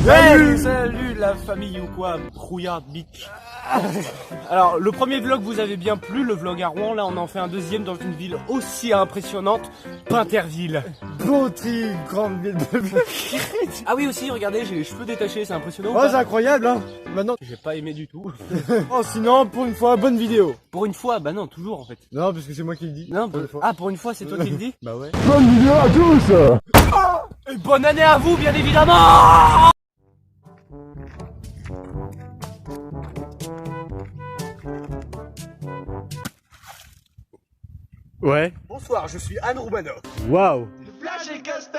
Salut la famille ou quoi, Rouillard Bitch. Alors le premier vlog vous avez bien plu, le vlog à Rouen, là on en fait un deuxième dans une ville aussi impressionnante, Pinterville. Bonty, grande ville de Ah oui aussi, regardez, j'ai les cheveux détachés, c'est impressionnant. Oh c'est incroyable hein. Maintenant J'ai pas aimé du tout. oh sinon pour une fois bonne vidéo. Pour une fois, bah non, toujours en fait. Non parce que c'est moi qui le dis. Non, Pour une fois. ah pour une fois c'est toi qui le dis. Bah ouais. Bonne vidéo à tous. Et bonne année à vous bien évidemment. Ouais. Bonsoir, je suis Anne Roumanoff. Waouh. Flash et Caster.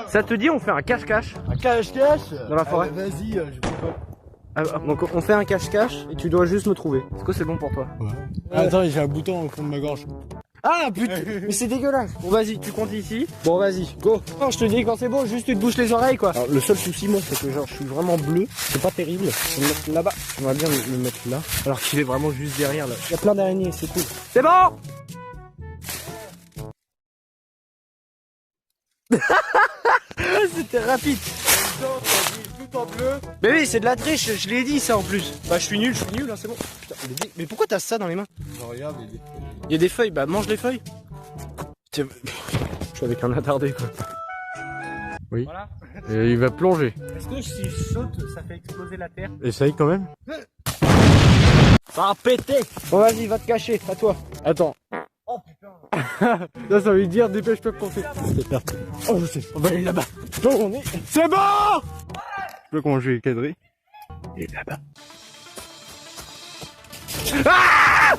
Ça te dit on fait un cache-cache Un cache-cache dans la forêt? Vas-y, je peux pas. Donc on fait un cache-cache et tu dois juste me trouver. Est-ce que c'est bon pour toi? Attends, j'ai un bouton au fond de ma gorge. Ah putain, mais c'est dégueulasse. Bon vas-y, tu comptes ici. Bon vas-y, go. Non, je te dis quand c'est bon, juste tu te bouches les oreilles quoi. Alors le seul souci moi c'est que genre je suis vraiment bleu, c'est pas terrible. Je vais me mettre là-bas. J'aimerais bien le mettre là. Alors qu'il est vraiment juste derrière là. Il y a plein d'araignées, c'est cool. C'est bon. C'était rapide. Tout en bleu. Mais oui, c'est de la triche, je l'ai dit ça en plus. Bah je suis nul, hein, c'est bon. Putain, mais pourquoi t'as ça dans les mains? Regarde, Il y a des feuilles, bah mange les feuilles. Tiens, je suis avec un attardé quoi. Oui. Voilà. Et il va plonger. Est-ce que si je saute, ça fait exploser la terre? Essaye quand même. Ça a pété. Bon vas-y, va te cacher, à toi. Attends. Oh putain. Là ça veut dire dépêche-toi de compter. C'est parti. Oh je sais. On va aller là-bas. Donc on est. C'est bon. Je peux comment je vais cadrer. Et là-bas. Ah,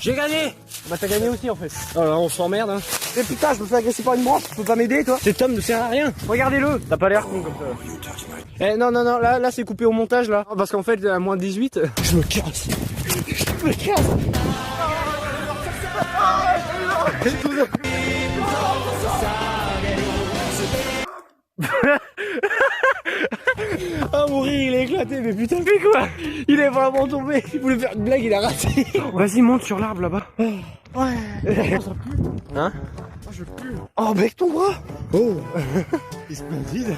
j'ai gagné. Bah t'as gagné aussi en fait. Oh là on s'emmerde hein. Mais putain je me fais agresser par une branche, tu peux pas m'aider toi? Cet homme ne sert à rien. Regardez-le. T'as pas l'air con comme ça. Eh non là c'est coupé au montage là. Parce qu'en fait à moins 18. Je me casse. Je me casse. Ah mon rire il est éclaté, mais putain fais quoi? Il est vraiment tombé, il voulait faire une blague, il a raté. Vas-y monte sur l'arbre là-bas. Ouais. Ça pue. Hein? Oh, je pue. Oh bec ton bras. Oh. Il se splendide.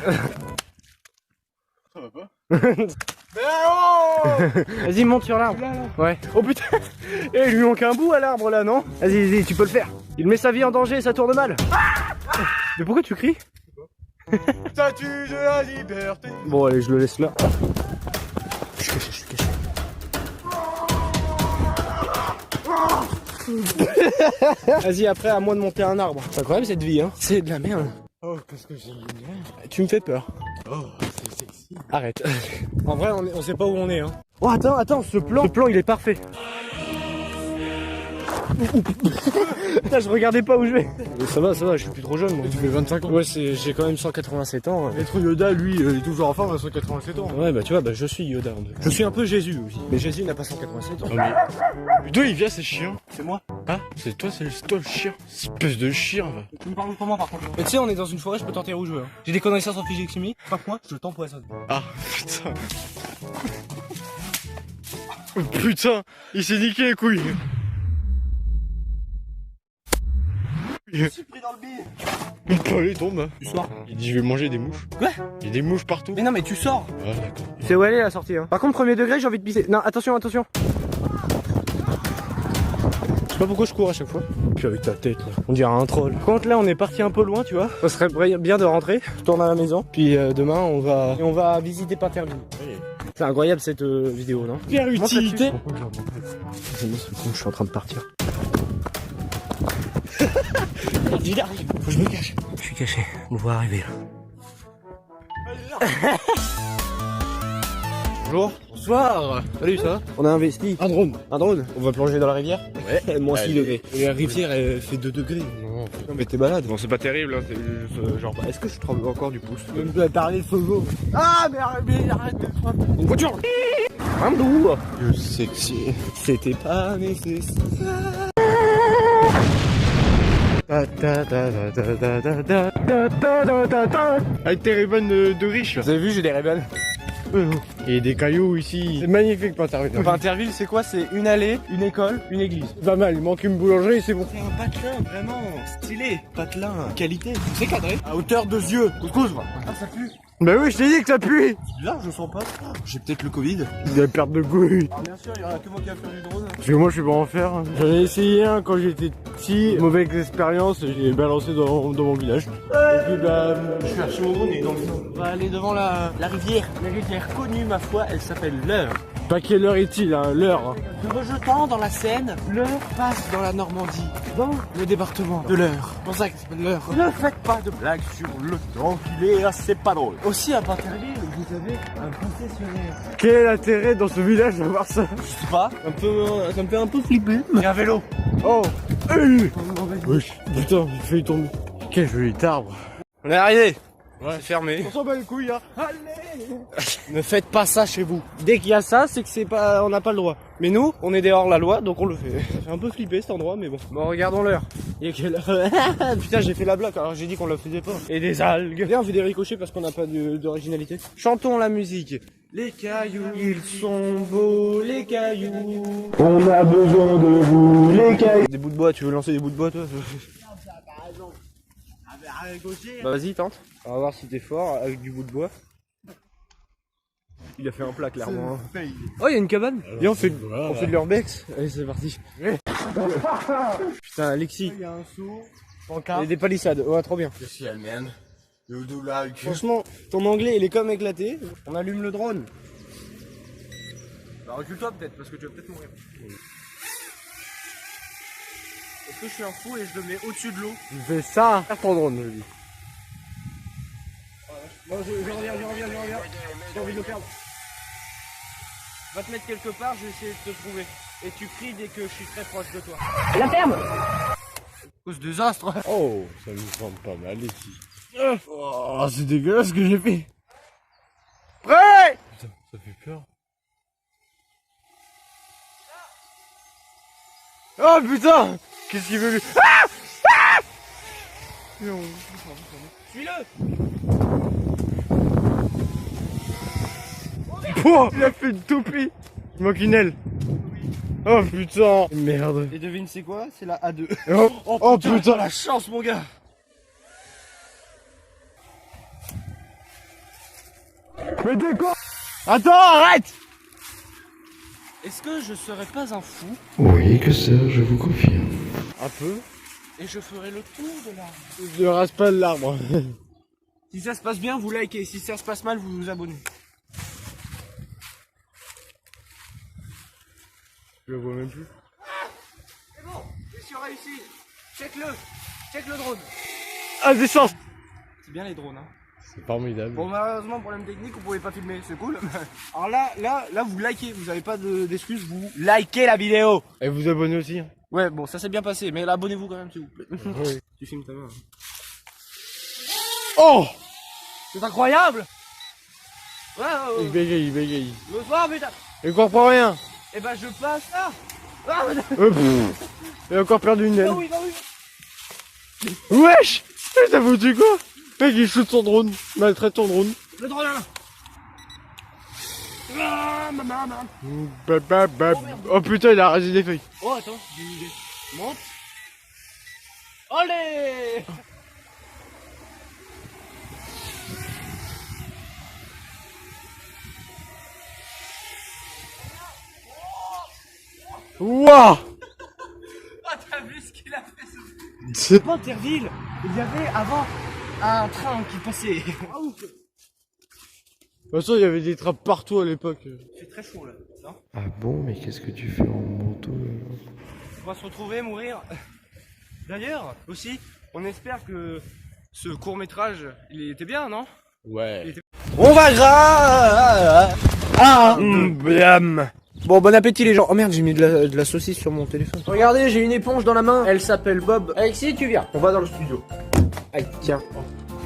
Ça va pas? Mais oh. Vas-y monte sur l'arbre. Ouais. Oh putain. Eh il lui manque un bout à l'arbre là non? Vas-y tu peux le faire. Il met sa vie en danger, ça tourne mal. Mais pourquoi tu cries? Statue de la liberté. Bon allez je le laisse là. Je suis caché. Vas-y après à moi de monter un arbre. C'est incroyable cette vie hein. C'est de la merde. Oh qu'est-ce que j'ai bien. Tu me fais peur. Oh c'est sexy. Arrête. En vrai on sait pas où on est hein. Oh attends, ce plan il est parfait. Putain, je regardais pas où je vais. Ça va, je suis plus trop jeune moi. Tu fais 25 ans. Ouais, j'ai quand même 187 ans. Maître Yoda lui il est toujours en forme à 187 ans. Ouais bah tu vois, je suis Yoda. Je suis un peu Jésus aussi. Mais Jésus n'a pas 187 ans. D'où il vient ces chiens? C'est moi. Ah c'est toi le chien. Espèce de chien va. Tu me parles comment par contre? Mais tu sais on est dans une forêt, je peux tenter où je veux. J'ai des connaissances en physique chimie. Par moi, je t'empoisonne. Ah putain. Oh, putain, il s'est niqué les couilles. Je suis pris dans le billet. Il tombe. Tu sors. Il dit je vais manger des mouches. Quoi? Il y a des mouches partout. Mais non mais tu sors. Ah d'accord. Tu sais où elle est la sortie hein. Par contre premier degré j'ai envie de pisser. Non attention. Je sais pas pourquoi je cours à chaque fois. Puis avec ta tête là, on dirait un troll. Par contre là on est parti un peu loin tu vois. Ça serait bien de rentrer. Je tourne à la maison. Puis demain on va visiter Pinterville. Oui. C'est incroyable cette vidéo non? Quelle utilité. Je suis en train de partir. Il arrive, faut que je me cache. Je suis caché, on le voit arriver là. Bonjour. Bonsoir. Salut ça va? On a investi. Un drone. Un drone? On va plonger dans la rivière? Ouais. Moins 6 Allez. degrés. Et la rivière elle fait 2 degrés. Non, Mais t'es malade. bon c'est pas terrible hein, c'est juste genre. Est-ce que je tremble encore du pouce? Même pas parler de Fogo. Ah mais arrête de toi. Une voiture. Ramdou. Sexy. C'était pas nécessaire. Avec tes ribbons de riche là. Vous avez vu j'ai des Ray-Ban. Et des cailloux ici. C'est magnifique Pinterville. Pinterville, c'est quoi? C'est une allée, une école, une église. Pas mal, il manque une boulangerie, c'est bon. C'est un patelin vraiment stylé. Patelin, qualité. C'est cadré. À hauteur de yeux. Couscous, moi. Ah, ça pue. Bah oui, je t'ai dit que ça pue. C'est bizarre, je sens pas. Oh, j'ai peut-être le Covid. Il a perte de goût. Alors, bien sûr, il y aura que moi qui va faire du drone. Parce que moi, je sais pas en faire. J'en ai essayé un quand j'étais petit. Mauvaise expérience, j'ai balancé dans mon village. Et puis bah, Je suis archi au drone et dans le sang. On va aller devant la rivière. La rivière connue, ma foi, elle s'appelle l'Eure. pas quelle heure est-il, hein, l'heure. Se rejetant dans la Seine, l'Eure passe dans la Normandie, dans le département de l'Eure. C'est pour ça qu'elle s'appelle l'Eure. Ne faites pas de blagues sur le temps qu'il est assez pas drôle. Aussi à Pinterville, vous avez un concessionnaire. Quel est l'intérêt dans ce village d'avoir ça? Je sais pas, ça me fait un peu flipper. Il y a un vélo. Oh, oui, putain, j'ai failli tomber. Quel joli arbre. On est arrivé. Ouais. C'est fermé. On s'en bat les couilles, hein. Allez. Ne faites pas ça chez vous. Dès qu'il y a ça, c'est que c'est pas, on n'a pas le droit. Mais nous, on est dehors la loi, donc on le fait. Ça fait un peu flipper cet endroit, mais bon. Bon, regardons l'heure. Il y a quelle heure? Putain, j'ai fait la blague, alors j'ai dit qu'on la faisait pas. Et des algues. Viens, on fait des ricochets parce qu'on n'a pas d'originalité. Chantons la musique. Les cailloux, ils sont beaux, les cailloux. On a besoin de vous, les cailloux. Des bouts de bois, tu veux lancer des bouts de bois, toi? Bah vas-y, tente. On va voir si t'es fort avec du bout de bois. Il a fait un plat, clairement. Oh, il y a une cabane. Viens, on fait de l'urbex. Allez, c'est parti. Putain, Alexis. Il y a un seau. Et des palissades. Ouais, trop bien. Franchement, ton anglais, il est comme éclaté. On allume le drone. Bah, recule-toi peut-être, parce que tu vas peut-être mourir. Est-ce que je suis un fou et je le mets au-dessus de l'eau? Je fais ça. Faire ton drone, je dis. Bon, je reviens. J'ai envie de le perdre. Va te mettre quelque part, je vais essayer de te trouver. Et tu cries dès que je suis très proche de toi. La ferme! Cause désastre. Oh, ça me semble pas mal ici. Oh, c'est dégueulasse ce que j'ai fait. Prêt! Putain, ça fait peur. Oh putain! Qu'est-ce qu'il veut lui? Suis-le! Oh, il a fait une toupie. Il manque une aile. Oh putain. Merde. Et devine c'est quoi? C'est la A2. Oh putain. La chance mon gars! Mais t'es quoi? Attends, arrête! Est-ce que je serais pas un fou? Oui, que ça, je vous confirme. Un peu. Et je ferai le tour de l'arbre. Je rase pas de l'arbre. Si ça se passe bien, vous likez. Si ça se passe mal, vous vous abonnez. Je le vois même plus. C'est bon, mission réussie. Check le drone. Ah, descends! C'est bien les drones, hein. C'est formidable. Bon, malheureusement, problème technique, on pouvait pas filmer, c'est cool. Alors là, vous likez, vous avez pas d'excuses, vous likez la vidéo. Et vous abonnez aussi, hein. Ouais, bon, ça s'est bien passé, mais là, abonnez-vous quand même, s'il vous plaît. Oui. Tu filmes ta main. Oh! C'est incroyable! Ouais, Il bégaye, Le soir, putain! Il comprend rien. Eh ben, je passe là! Ah, Il a encore perdu une aile. bah oui. Wesh! T'as foutu quoi? Mec, il shoot son drone. Maltraite ton drone. Le drone là! Ah, maman. Oh putain, il a rasé des feuilles. Oh, attends, j'ai une idée. Monte! Allez! Wouah! Ah, t'as vu ce qu'il a fait ce... Pinterville, il y avait avant un train qui passait. De toute façon, il y avait des trappes partout à l'époque. C'est très chaud là, non? Ah bon, mais qu'est-ce que tu fais en manteau? On va se retrouver, mourir. D'ailleurs, aussi, on espère que ce court-métrage, il était bien, non? Ouais. On va blam. Bon, bon appétit les gens. Oh merde, j'ai mis de la saucisse sur mon téléphone. Regardez, j'ai une éponge dans la main. Elle s'appelle Bob. Alexis, tu viens. On va dans le studio. Aïe, tiens.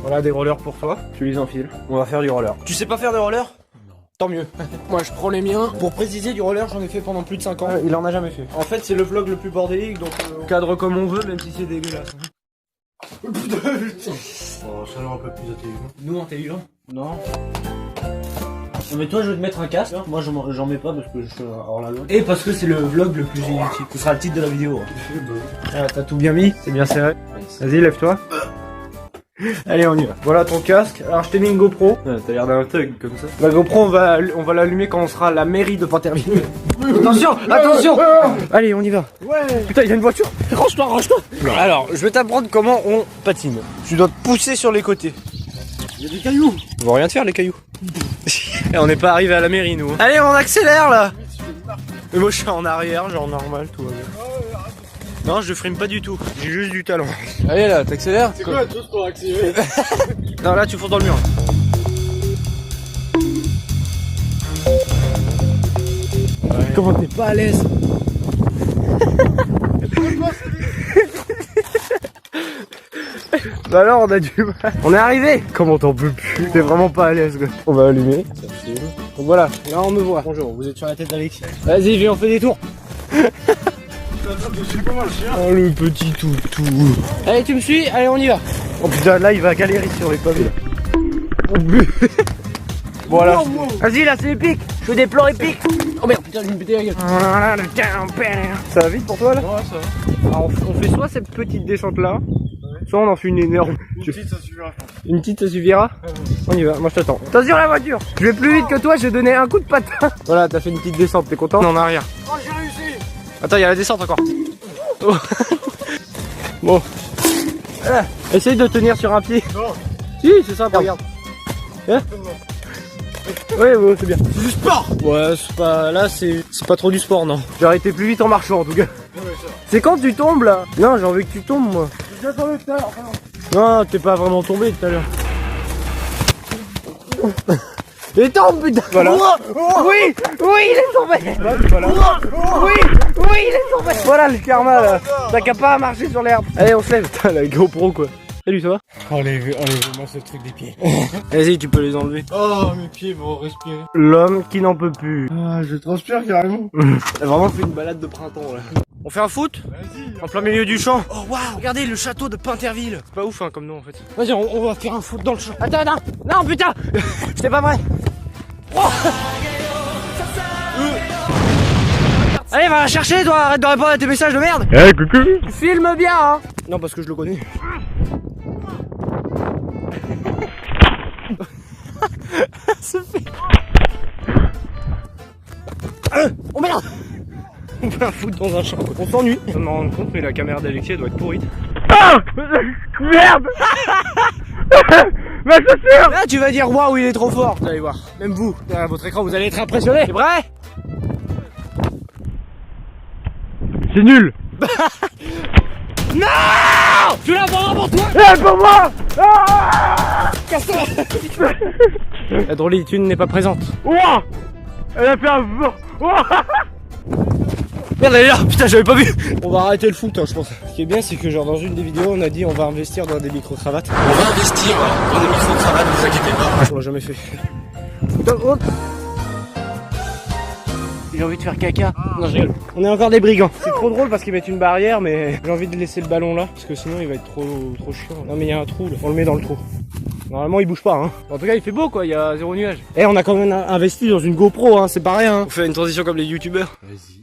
Voilà des rollers pour toi. Tu les enfiles. On va faire du roller. Tu sais pas faire de roller? Non. Tant mieux. Moi, je prends les miens. Pour préciser, du roller, j'en ai fait pendant plus de 5 ans. Il en a jamais fait. En fait, c'est le vlog le plus bordélique, donc on cadre comme on veut, même si c'est dégueulasse. Oh, ça a l'air un peu plus intelligent. Nous, intelligents? Non. Mais toi je vais te mettre un casque, hein. Moi j'en mets pas parce que je suis hors la loi. Et parce que c'est le vlog le plus inutile. Ce sera le titre de la vidéo. Ah, t'as tout bien mis, c'est bien serré. Vas-y, lève-toi. Allez, on y va. Voilà ton casque. Alors je t'ai mis une GoPro. Ouais, t'as l'air d'un thug comme ça. La GoPro on va l'allumer quand on sera à la mairie de Panterville. Attention, attention. Allez, on y va. Ouais. Putain, il y a une voiture. Range-toi, range-toi. Alors, je vais t'apprendre comment on patine. Tu dois te pousser sur les côtés. Il y a des cailloux. Ils vont rien te faire les cailloux. Et on n'est pas arrivé à la mairie nous. Allez, on accélère là. Mais moi je suis en arrière, genre normal, tout va bien. Non, je frime pas du tout. J'ai juste du talent. Allez là, t'accélères. C'est quoi la chose pour accélérer? Non, là tu fonces dans le mur. Ouais. Comment t'es pas à l'aise? Bah alors on a du mal. On est arrivé. Comment t'en peux plus? T'es vraiment pas à l'aise quoi. On va allumer. Donc voilà, là on me voit. Bonjour, vous êtes sur la tête d'Alexis. Vas-y, viens, on fait des tours. Oh le petit toutou. Allez, tu me suis? Allez, on y va. Oh putain, là il va galérer sur les pavés. Voilà. Vas-y, là c'est épique. Je fais des plans épiques. Oh merde, putain, je vais me péter la gueule. Ça va vite pour toi là? Ouais, ça va. Alors, on fait soit cette petite descente là, soit on en fait une énorme. Une petite ça suffira, je pense. Une petite ça suffira? On y va, moi je t'attends. Attention la voiture. Je vais plus vite que toi, je vais donner un coup de patin. Voilà, t'as fait une petite descente, t'es content? En arrière. Oh, j'ai réussi. Attends, il y a la descente encore. Oh. Bon. Essaye de tenir sur un pied. Non. Si, c'est ça, regarde. Hein? Ouais, ouais, c'est bien. C'est du sport. Ouais, c'est pas... Là, c'est pas trop du sport, non. J'ai arrêté plus vite en marchant, en tout cas. C'est quand tu tombes, là? Non, j'ai envie que tu tombes, moi. J'ai déjà tombé tout à l'heure. Non, t'es pas vraiment tombé tout à l'heure. Il tombe, putain. Voilà. Oui, oui, il est tombé. Voilà. Oui, oui, il est tombé. Voilà le karma, là. T'as qu'à pas marcher sur l'herbe. Allez, on se lève. Putain, la GoPro, quoi. Salut, ça va? Enlève-moi ce truc des pieds. Vas-y, tu peux les enlever. Oh, mes pieds vont respirer. L'homme qui n'en peut plus. Ah, je transpire carrément. T'as vraiment fait une balade de printemps, là. On fait un foot? Vas-y. En plein milieu du champ. Oh waouh, regardez le château de Pinterville. C'est pas ouf hein, comme nom en fait. Vas-y, on va faire un foot dans le champ. Attends, non, non putain. C'était pas vrai. Oh. Allez, va la chercher toi, arrête de répondre à tes messages de merde. Eh, coucou. Tu filmes bien hein. Non, parce que je le connais. Ça fait... Oh merde. On fait un foot dans un champ. On s'ennuie. Je me rends compte, mais la caméra d'Alexis doit être pourrite. Ah, merde. Ma chaussure. Là, tu vas dire waouh, il est trop fort. Vous allez voir. Même vous, derrière votre écran, vous allez être impressionné. C'est vrai? C'est nul. Non. Tu la prends pour toi. Eh, pour moi. Ah. Casse-toi. La drôlitude n'est pas présente. Ouah. Elle a fait un vent. Merde, elle est là, putain, j'avais pas vu. On va arrêter le foot, hein, je pense. Ce qui est bien, c'est que genre dans une des vidéos, on a dit on va investir dans des micro-cravates. On va investir dans des micro-cravates, vous inquiétez pas. On l'a jamais fait. Hop. J'ai envie de faire caca. Non, je rigole. On est encore des brigands. C'est trop drôle parce qu'ils mettent une barrière, mais j'ai envie de laisser le ballon là, parce que sinon il va être trop chiant. Non mais il y a un trou là, on le met dans le trou. Normalement il bouge pas hein. En tout cas il fait beau quoi, il y a zéro nuage. Et on a quand même investi dans une GoPro hein, c'est pas rien hein. On fait une transition comme les youtubeurs. Vas-y.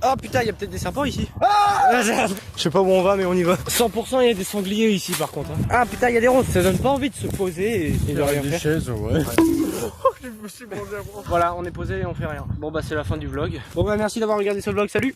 Ah putain, il y a peut-être des serpents ici. Ah, je sais pas où on va mais on y va. 100% il y a des sangliers ici par contre hein. Ah putain, il y a des roses, ça donne pas envie de se poser et de rien faire. Chaises, ouais. Je me suis mangé à moi. Voilà, on est posé et on fait rien. Bon bah c'est la fin du vlog. Bon bah merci d'avoir regardé ce vlog, salut.